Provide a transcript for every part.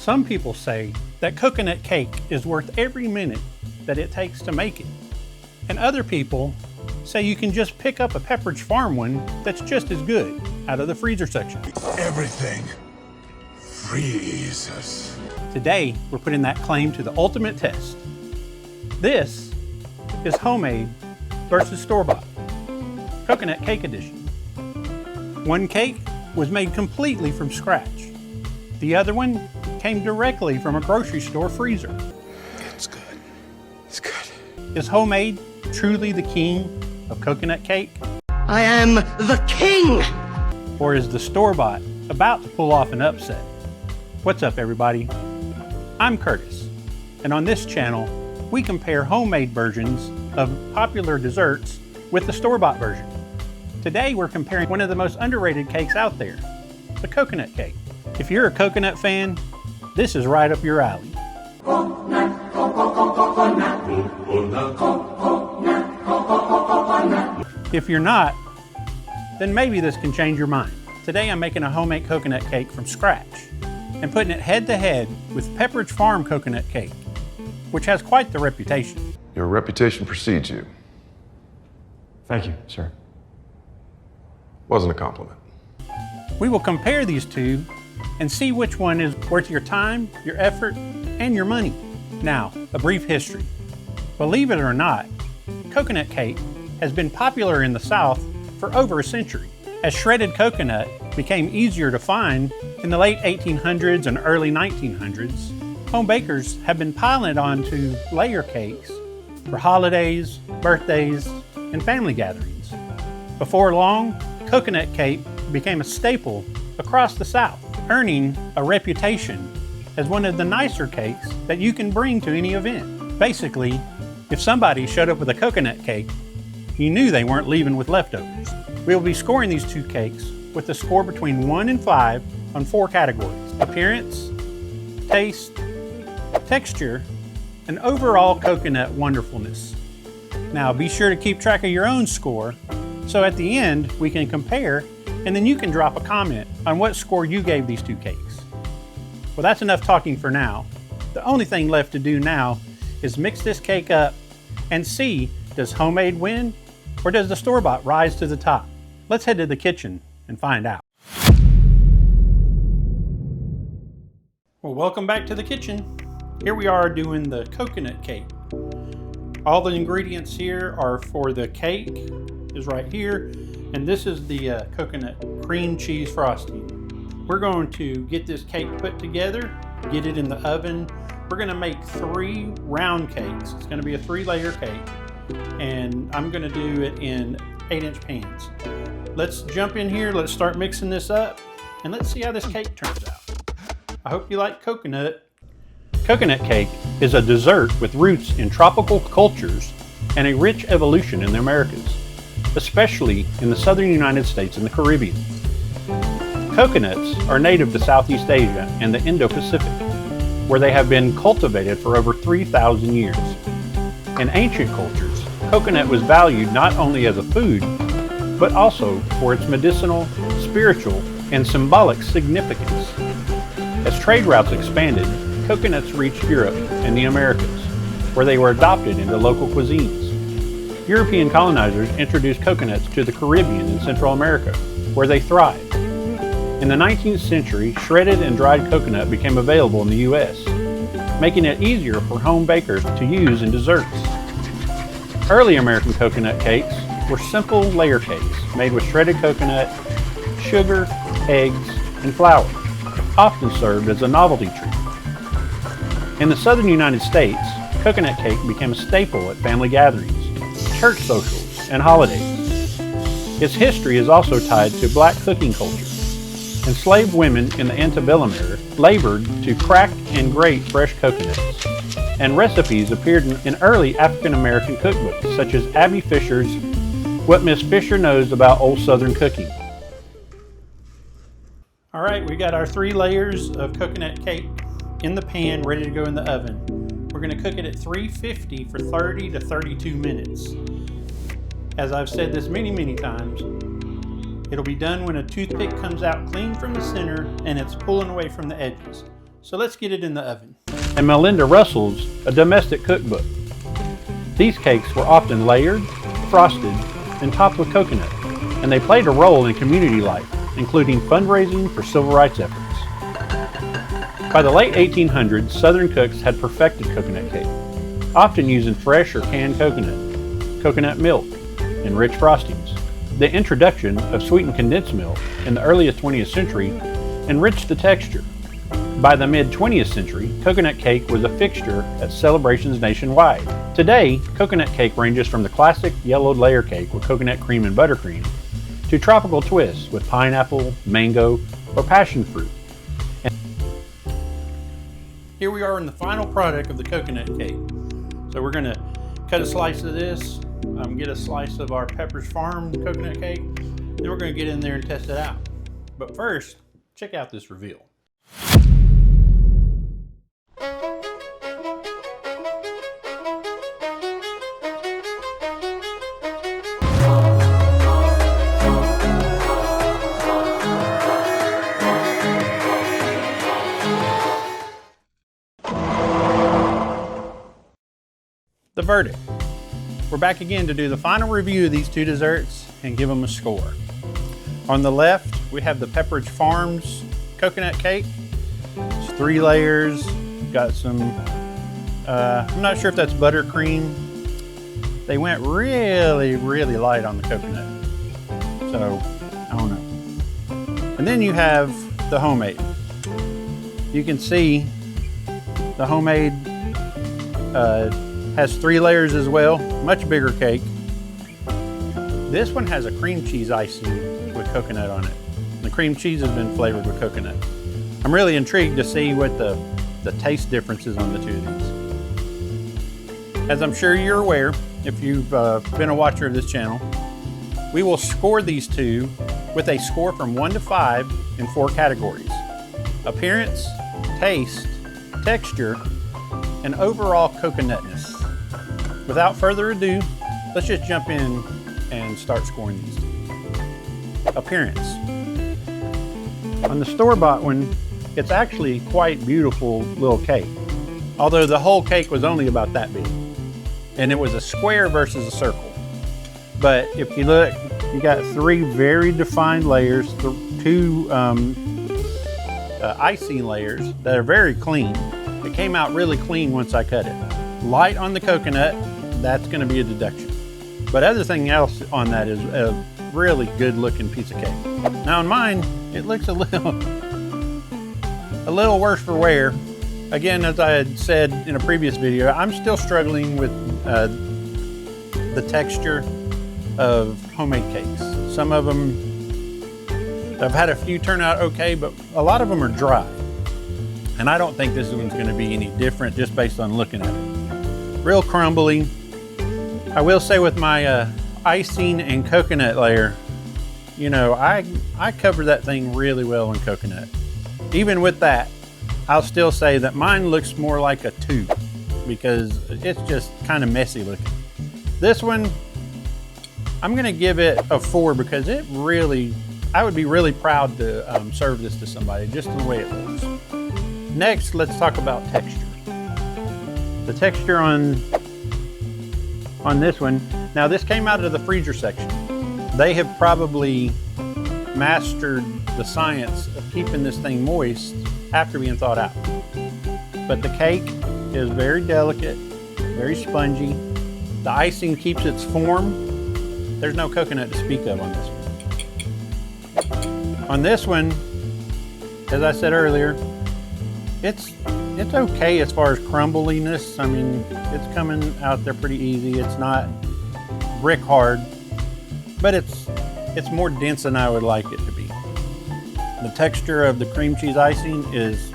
Some people say that coconut cake is worth every minute that it takes to make it. And other people say you can just pick up a Pepperidge Farm one that's just as good out of the freezer section. Everything freezes. Today, we're putting that claim to the ultimate test. This is homemade versus store-bought, coconut cake edition. One cake was made completely from scratch. The other one came directly from a grocery store freezer. It's good. It's good. Is homemade truly the king of coconut cake? I am the king! Or is the store-bought about to pull off an upset? What's up, everybody? I'm Curtis, and on this channel, we compare homemade versions of popular desserts with the store-bought version. Today, we're comparing one of the most underrated cakes out there, the coconut cake. If you're a coconut fan, this is right up your alley. If you're not, then maybe this can change your mind. Today I'm making a homemade coconut cake from scratch and putting it head to head with Pepperidge Farm Coconut Cake, which has quite the reputation. Your reputation precedes you. Thank you, sir. Wasn't a compliment. We will compare these two and see which one is worth your time, your effort, and your money. Now, a brief history. Believe it or not, coconut cake has been popular in the South for over a century. As shredded coconut became easier to find in the late 1800s and early 1900s, home bakers have been piling it onto layer cakes for holidays, birthdays, and family gatherings. Before long, coconut cake became a staple across the South, earning a reputation as one of the nicer cakes that you can bring to any event. Basically, if somebody showed up with a coconut cake, you knew they weren't leaving with leftovers. We will be scoring these two cakes with a score between 1 and 5 on 4 categories: appearance, taste, texture, and overall coconut wonderfulness. Now be sure to keep track of your own score, so at the end we can compare, and then you can drop a comment on what score you gave these two cakes. Well, that's enough talking for now. The only thing left to do now is mix this cake up and see, does homemade win or does the store-bought rise to the top? Let's head to the kitchen and find out. Well, welcome back to the kitchen. Here we are doing the coconut cake. All the ingredients here are for the cake, is right here, and this is the coconut cream cheese frosting. We're going to get this cake put together, get it in the oven. We're going to make 3 round cakes. It's going to be a 3-layer cake, and I'm going to do it in 8-inch pans. Let's jump in here, let's start mixing this up, and let's see how this cake turns out. I hope you like coconut. Coconut cake is a dessert with roots in tropical cultures and a rich evolution in the Americas, especially in the southern United States and the Caribbean. Coconuts are native to Southeast Asia and the Indo-Pacific, where they have been cultivated for over 3,000 years. In ancient cultures, coconut was valued not only as a food, but also for its medicinal, spiritual, and symbolic significance. As trade routes expanded, coconuts reached Europe and the Americas, where they were adopted into local cuisines. European colonizers introduced coconuts to the Caribbean and Central America, where they thrived. In the 19th century, shredded and dried coconut became available in the U.S., making it easier for home bakers to use in desserts. Early American coconut cakes were simple layer cakes made with shredded coconut, sugar, eggs, and flour, often served as a novelty treat. In the southern United States, coconut cake became a staple at family gatherings, church socials, and holidays. Its history is also tied to black cooking culture. Enslaved women in the antebellum era labored to crack and grate fresh coconuts, and recipes appeared in early African American cookbooks, such as Abby Fisher's What Miss Fisher Knows About Old Southern Cooking. All right, we got our 3 layers of coconut cake in the pan, ready to go in the oven. We're going to cook it at 350 for 30 to 32 minutes. As I've said this many times, it'll be done when a toothpick comes out clean from the center and it's pulling away from the edges. So let's get it in the oven. And Melinda Russell's A Domestic Cookbook. These cakes were often layered, frosted, and topped with coconut, and they played a role in community life, including fundraising for civil rights efforts. By the late 1800s, Southern cooks had perfected coconut cake, often using fresh or canned coconut milk, and rich frostings. The introduction of sweetened condensed milk in the earliest 20th century enriched the texture. By the mid-20th century, coconut cake was a fixture at celebrations nationwide. Today, coconut cake ranges from the classic yellowed layer cake with coconut cream and buttercream to tropical twists with pineapple, mango, or passion fruit. Here we are in the final product of the coconut cake. So we're gonna cut a slice of this, get a slice of our Pepperidge Farm Coconut Cake, then we're gonna get in there and test it out. But first, check out this reveal. The verdict. We're back again to do the final review of these two desserts and give them a score. On the left, we have the Pepperidge Farms Coconut Cake. It's 3 layers, got some, I'm not sure if that's buttercream. They went really, really light on the coconut. So, I don't know. And then you have the homemade. You can see the homemade has 3 layers as well, much bigger cake. This one has a cream cheese icing with coconut on it. The cream cheese has been flavored with coconut. I'm really intrigued to see what the taste difference is on the two of these. As I'm sure you're aware, if you've been a watcher of this channel, we will score these two with a score from 1 to 5 in 4 categories: appearance, taste, texture, and overall coconutness. Without further ado, let's just jump in and start scoring these. Appearance. On the store-bought one, it's actually quite beautiful little cake. Although the whole cake was only about that big. And it was a square versus a circle. But if you look, you got 3 very defined layers, 2 icing layers that are very clean. It came out really clean once I cut it. Light on the coconut, that's going to be a deduction. But everything else on that is a really good looking piece of cake. Now on mine, it looks a little worse for wear. Again, as I had said in a previous video, I'm still struggling with the texture of homemade cakes. Some of them, I've had a few turn out okay, but a lot of them are dry. And I don't think this one's going to be any different just based on looking at it. Real crumbly. I will say with my icing and coconut layer, you know, I cover that thing really well in coconut. Even with that, I'll still say that mine looks more like a 2 because it's just kind of messy looking. This one, I'm going to give it a 4 because it really, I would be really proud to serve this to somebody just the way it looks. Next, let's talk about texture. The texture on this one, now this came out of the freezer section. They have probably mastered the science of keeping this thing moist after being thawed out. But the cake is very delicate, very spongy. The icing keeps its form. There's no coconut to speak of on this one. On this one, as I said earlier, it's okay as far as crumbliness. I mean, it's coming out there pretty easy. It's not brick hard, but it's more dense than I would like it to be. The texture of the cream cheese icing is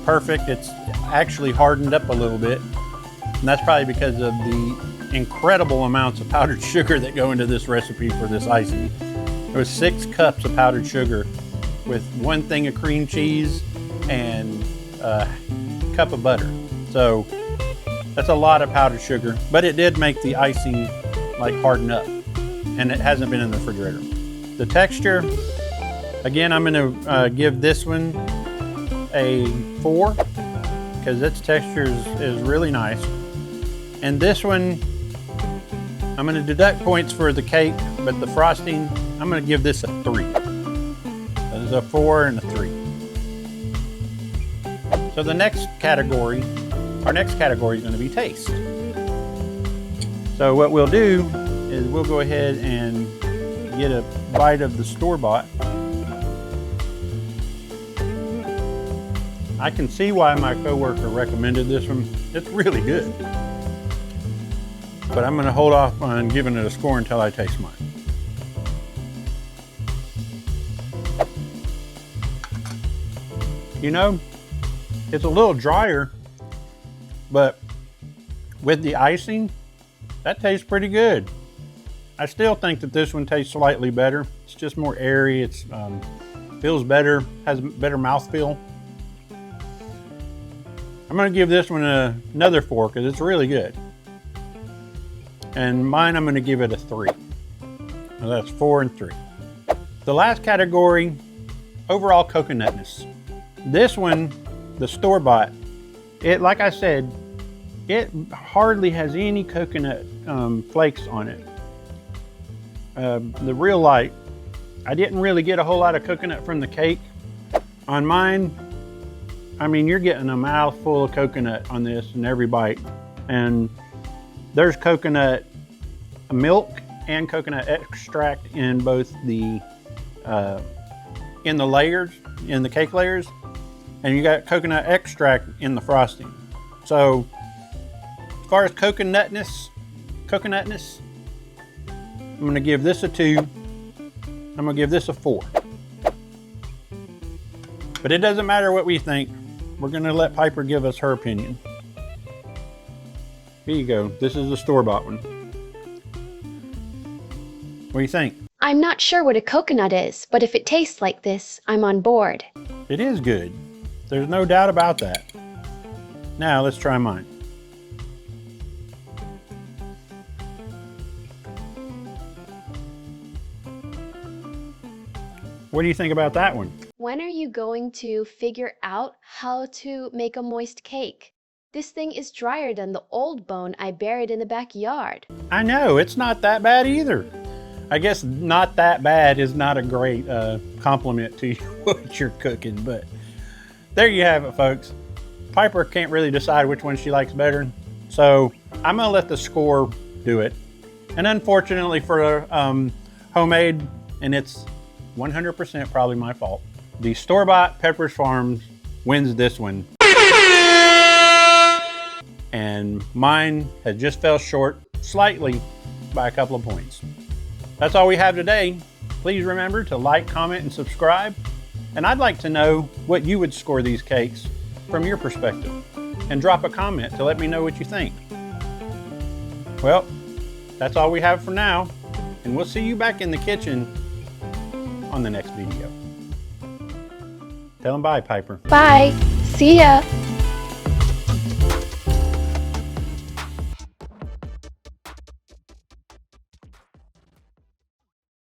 perfect. It's actually hardened up a little bit, and that's probably because of the incredible amounts of powdered sugar that go into this recipe for this icing. There was 6 cups of powdered sugar with 1 thing of cream cheese and a cup of butter. So that's a lot of powdered sugar, but it did make the icing like harden up, and it hasn't been in the refrigerator. The texture, again, I'm going to give this one a 4 because its texture is really nice. And this one, I'm going to deduct points for the cake, but the frosting, I'm going to give this a 3. There's a 4 and a 3. So the next category, our next category is going to be taste. So what we'll do is we'll go ahead and get a bite of the store-bought. I can see why my coworker recommended this one. It's really good. But I'm going to hold off on giving it a score until I taste mine. You know, it's a little drier, but with the icing, that tastes pretty good. I still think that this one tastes slightly better. It's just more airy. It's feels better, has better mouthfeel. I'm going to give this one another 4 because it's really good. And mine, I'm going to give it a 3. So that's 4 and 3. The last category, overall coconutness. This one, the store-bought, it, like I said, it hardly has any coconut flakes on it. The real light, I didn't really get a whole lot of coconut from the cake. On mine, I mean, you're getting a mouthful of coconut on this in every bite. And there's coconut milk and coconut extract in both the layers, in the cake layers, and you got coconut extract in the frosting. So as far as coconutness, I'm going to give this a 2. I'm going to give this a 4. But it doesn't matter what we think. We're going to let Piper give us her opinion. Here you go. This is the store-bought one. What do you think? I'm not sure what a coconut is, but if it tastes like this, I'm on board. It is good. There's no doubt about that. Now let's try mine. What do you think about that one? When are you going to figure out how to make a moist cake? This thing is drier than the old bone I buried in the backyard. I know, it's not that bad either. I guess not that bad is not a great compliment to what you're cooking, but there you have it, folks. Piper can't really decide which one she likes better, so I'm gonna let the score do it. And unfortunately for homemade, and it's 100% probably my fault, the store-bought Pepperidge Farms wins this one. And mine has just fell short slightly by a couple of points. That's all we have today. Please remember to like, comment, and subscribe. And I'd like to know what you would score these cakes from your perspective. And drop a comment to let me know what you think. Well, that's all we have for now. And we'll see you back in the kitchen on the next video. Tell them bye, Piper. Bye. See ya.